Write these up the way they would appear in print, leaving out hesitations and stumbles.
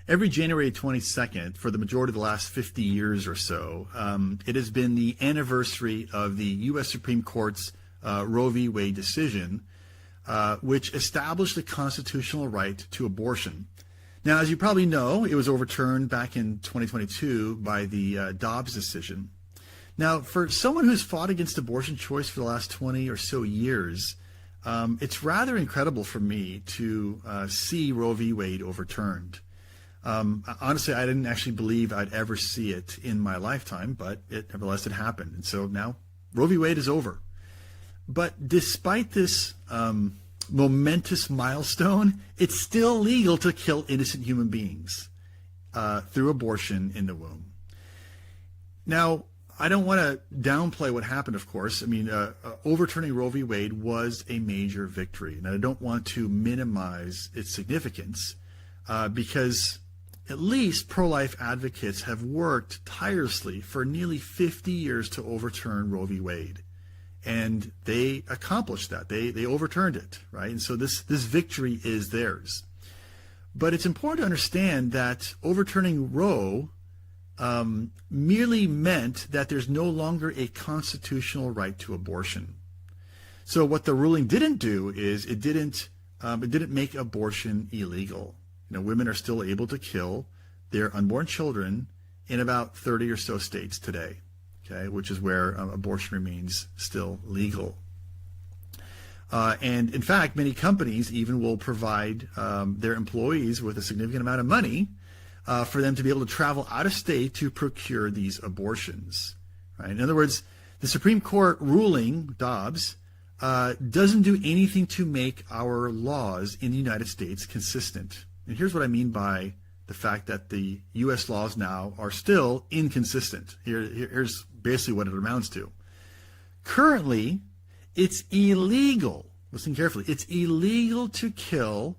every January 22nd, for the majority of the last 50 years or so, it has been the anniversary of the U.S. Supreme Court's Roe v. Wade decision, which established the constitutional right to abortion. Now, as you probably know, it was overturned back in 2022 by the Dobbs decision. Now, for someone who's fought against abortion choice for the last 20 or so years, it's rather incredible for me to see Roe v. Wade overturned. Honestly, I didn't actually believe I'd ever see it in my lifetime, but nevertheless it happened. And so now Roe v. Wade is over. But despite this momentous milestone, it's still legal to kill innocent human beings through abortion in the womb. Now, I don't want to downplay what happened, of course. I mean, overturning Roe v. Wade was a major victory, and I don't want to minimize its significance because at least pro-life advocates have worked tirelessly for nearly 50 years to overturn Roe v. Wade. And they accomplished that. They overturned it, right? And so this victory is theirs. But it's important to understand that overturning Roe merely meant that there's no longer a constitutional right to abortion. So what the ruling didn't do is it didn't make abortion illegal. You know, women are still able to kill their unborn children in about 30 or so states today. Okay, which is where abortion remains still legal. And in fact, many companies even will provide their employees with a significant amount of money for them to be able to travel out of state to procure these abortions. Right? In other words, the Supreme Court ruling, Dobbs, doesn't do anything to make our laws in the United States consistent. And here's what I mean by the fact that the U.S. laws now are still inconsistent. Here's basically what it amounts to. Currently, it's illegal, listen carefully, it's illegal to kill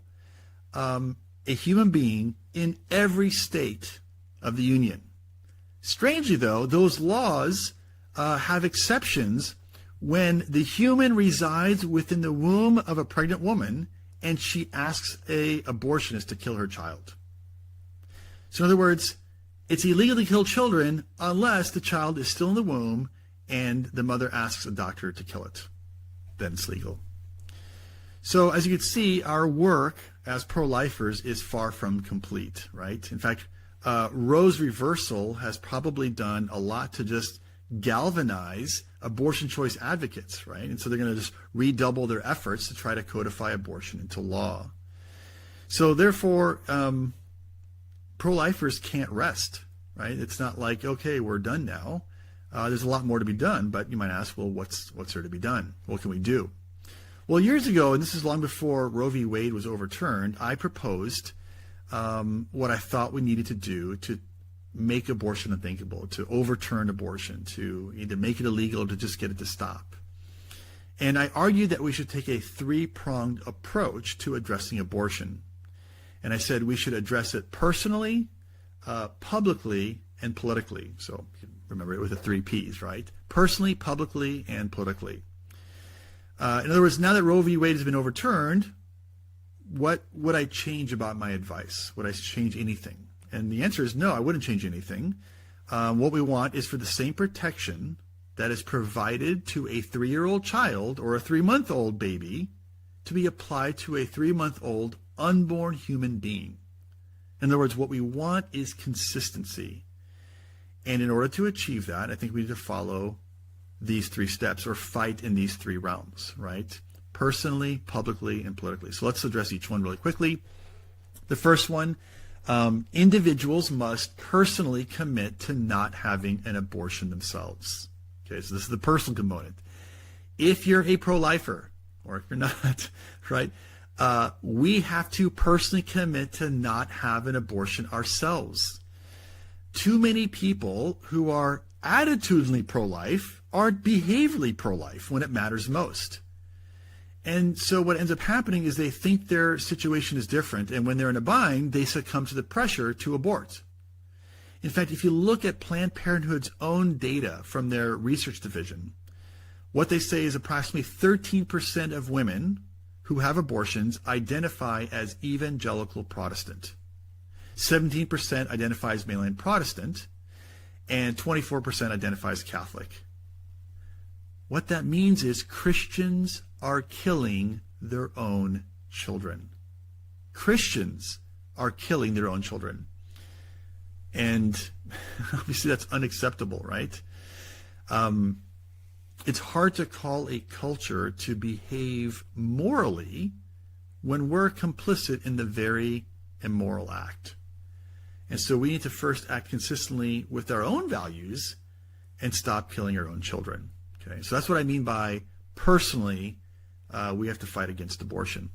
a human being in every state of the Union. Strangely, though, those laws have exceptions when the human resides within the womb of a pregnant woman and she asks an abortionist to kill her child. So in other words, it's illegal to kill children unless the child is still in the womb and the mother asks a doctor to kill it. Then it's legal. So as you can see, our work as pro-lifers is far from complete, right? In fact, Roe's reversal has probably done a lot to just galvanize abortion choice advocates, right? And so they're going to just redouble their efforts to try to codify abortion into law. So therefore, pro-lifers can't rest, right? It's not like, okay, we're done now. There's a lot more to be done, but you might ask, well, what's there to be done? What can we do? Well, years ago, and this is long before Roe v. Wade was overturned, I proposed what I thought we needed to do to make abortion unthinkable, to overturn abortion, to either make it illegal or to just get it to stop. And I argued that we should take a three-pronged approach to addressing abortion. And I said we should address it personally, publicly, and politically. So remember it with the 3 Ps, right? Personally, publicly, and politically. In other words, now that Roe v. Wade has been overturned, what would I change about my advice? Would I change anything? And the answer is no, I wouldn't change anything. What we want is for the same protection that is provided to a 3-year-old child or a 3-month-old baby to be applied to a 3-month-old unborn human being. In other words, what we want is consistency. And in order to achieve that, I think we need to follow these 3 steps or fight in these 3 realms, right? Personally, publicly, and politically. So let's address each one really quickly. The first one, individuals must personally commit to not having an abortion themselves. Okay, so this is the personal component. If you're a pro-lifer, or if you're not, right, we have to personally commit to not have an abortion ourselves. Too many people who are attitudinally pro-life are behaviorally pro-life when it matters most. And so what ends up happening is they think their situation is different, and when they're in a bind, they succumb to the pressure to abort. In fact, if you look at Planned Parenthood's own data from their research division, what they say is approximately 13% of women who have abortions identify as evangelical Protestant. 17% identifies mainline Protestant, and 24% identifies Catholic. What that means is Christians are killing their own children. Christians are killing their own children. And obviously that's unacceptable, right? It's hard to call a culture to behave morally when we're complicit in the very immoral act. And so we need to first act consistently with our own values and stop killing our own children. Okay, so that's what I mean by personally, we have to fight against abortion.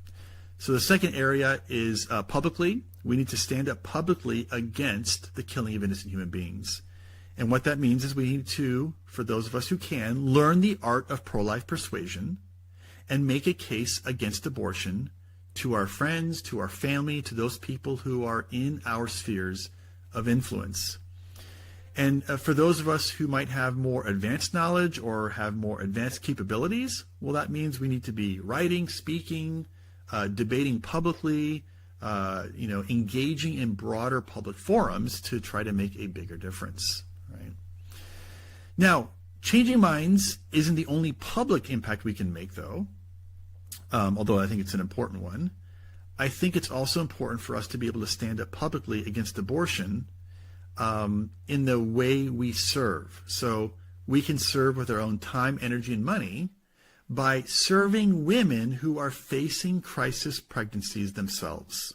So the second area is publicly. We need to stand up publicly against the killing of innocent human beings. And what that means is we need to, for those of us who can, learn the art of pro-life persuasion and make a case against abortion to our friends, to our family, to those people who are in our spheres of influence. And for those of us who might have more advanced knowledge or have more advanced capabilities, well, that means we need to be writing, speaking, debating publicly, engaging in broader public forums to try to make a bigger difference. Right? Now, changing minds isn't the only public impact we can make, though, although I think it's an important one. I think it's also important for us to be able to stand up publicly against abortion in the way we serve. So we can serve with our own time, energy, and money by serving women who are facing crisis pregnancies themselves.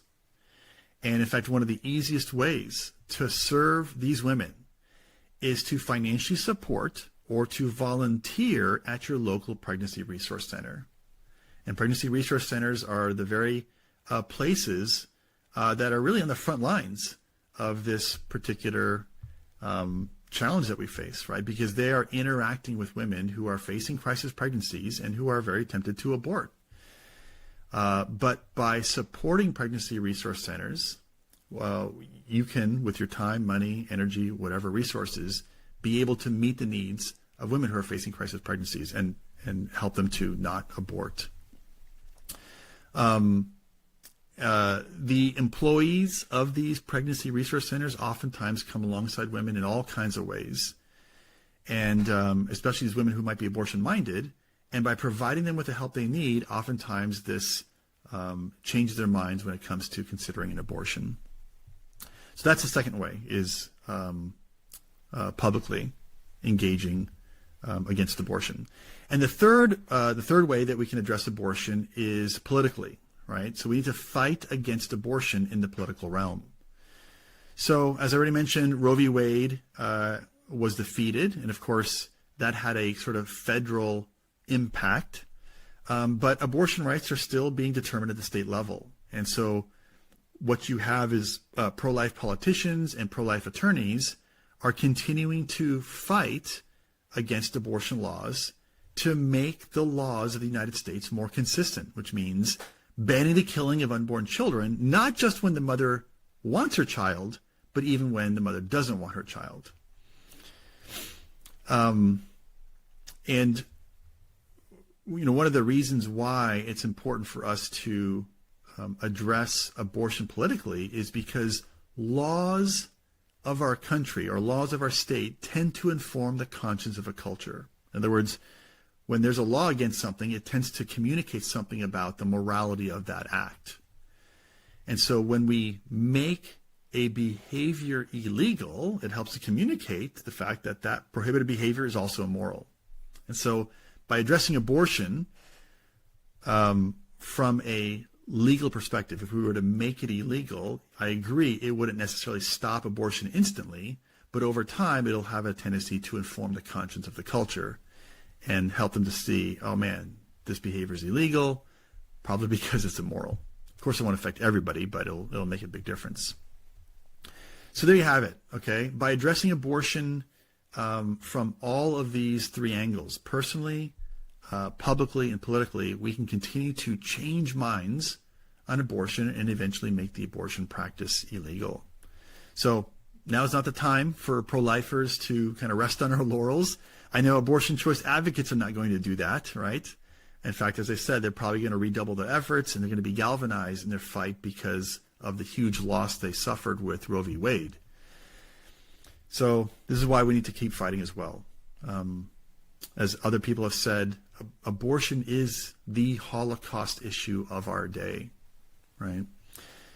And in fact, one of the easiest ways to serve these women is to financially support or to volunteer at your local pregnancy resource center. And pregnancy resource centers are the very places that are really on the front lines of this particular challenge that we face, right? Because they are interacting with women who are facing crisis pregnancies and who are very tempted to abort. But by supporting pregnancy resource centers, well, you can, with your time, money, energy, whatever resources, be able to meet the needs of women who are facing crisis pregnancies and help them to not abort. The employees of these pregnancy resource centers oftentimes come alongside women in all kinds of ways, and especially these women who might be abortion-minded. And by providing them with the help they need, oftentimes this changes their minds when it comes to considering an abortion. So that's the second way, is publicly engaging against abortion. And the third way that we can address abortion is politically. Right? So we need to fight against abortion in the political realm. So as I already mentioned, Roe v. Wade was defeated. And of course, that had a sort of federal impact. But abortion rights are still being determined at the state level. And so what you have is pro-life politicians and pro-life attorneys are continuing to fight against abortion laws to make the laws of the United States more consistent, which means banning the killing of unborn children, not just when the mother wants her child, but even when the mother doesn't want her child. And one of the reasons why it's important for us to address abortion politically is because laws of our country or laws of our state tend to inform the conscience of a culture. In other words, when there's a law against something, it tends to communicate something about the morality of that act. And so when we make a behavior illegal, it helps to communicate the fact that that prohibited behavior is also immoral. And so by addressing abortion from a legal perspective, if we were to make it illegal, I agree it wouldn't necessarily stop abortion instantly, but over time it'll have a tendency to inform the conscience of the culture and help them to see, oh man, this behavior is illegal, probably because it's immoral. Of course, it won't affect everybody, but it'll make a big difference. So there you have it, okay? By addressing abortion from all of these three angles, personally, publicly, and politically, we can continue to change minds on abortion and eventually make the abortion practice illegal. So now is not the time for pro-lifers to kind of rest on our laurels. I know abortion choice advocates are not going to do that, right? In fact, as I said, they're probably going to redouble their efforts and they're going to be galvanized in their fight because of the huge loss they suffered with Roe v. Wade. So this is why we need to keep fighting as well. As other people have said, abortion is the Holocaust issue of our day, right?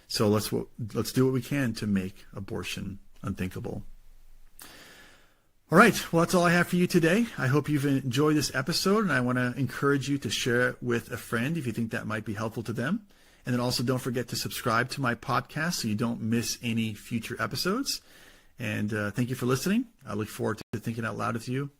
So let's do what we can to make abortion unthinkable. All right, well, that's all I have for you today. I hope you've enjoyed this episode, and I want to encourage you to share it with a friend if you think that might be helpful to them. And then also don't forget to subscribe to my podcast so you don't miss any future episodes. And thank you for listening. I look forward to thinking out loud with you